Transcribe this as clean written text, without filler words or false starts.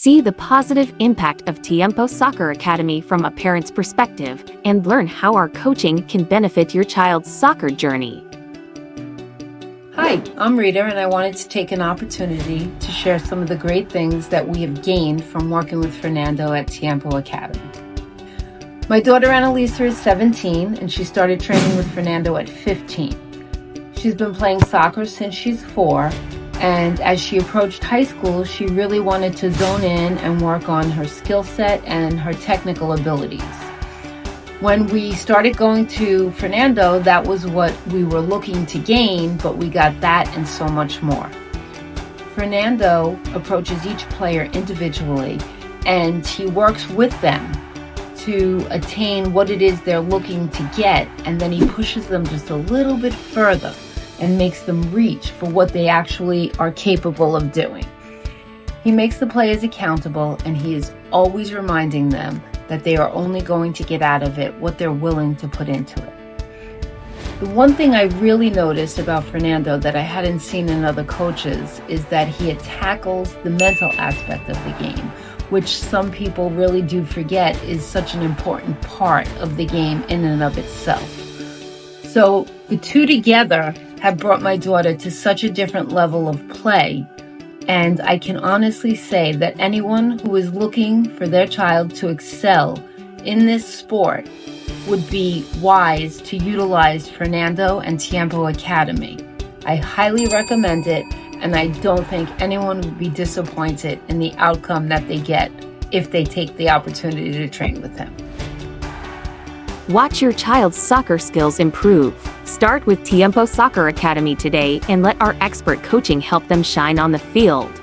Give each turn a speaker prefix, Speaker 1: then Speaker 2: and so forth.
Speaker 1: See the positive impact of Tiempo Soccer Academy from a parent's perspective and learn how our coaching can benefit your child's soccer journey.
Speaker 2: Hi, I'm Rita, and I wanted to take an opportunity to share some of the great things that we have gained from working with Fernando at Tiempo Academy. My daughter Annalisa is 17, and she started training with Fernando at 15. She's been playing soccer since she's 4, and as she approached high school, she really wanted to zone in and work on her skill set and her technical abilities. When we started going to Fernando, that was what we were looking to gain, but we got that and so much more. Fernando approaches each player individually, and he works with them to attain what it is they're looking to get, and then he pushes them just a little bit further and makes them reach for what they actually are capable of doing. He makes the players accountable, and he is always reminding them that they are only going to get out of it what they're willing to put into it. The one thing I really noticed about Fernando that I hadn't seen in other coaches is that he tackles the mental aspect of the game, which some people really do forget is such an important part of the game in and of itself. So the two together have brought my daughter to such a different level of play, and I can honestly say that anyone who is looking for their child to excel in this sport would be wise to utilize Fernando and Tiempo Academy. I highly recommend it, and I don't think anyone would be disappointed in the outcome that they get if they take the opportunity to train with him.
Speaker 1: Watch your child's soccer skills improve. Start with Tiempo Soccer Academy today and let our expert coaching help them shine on the field.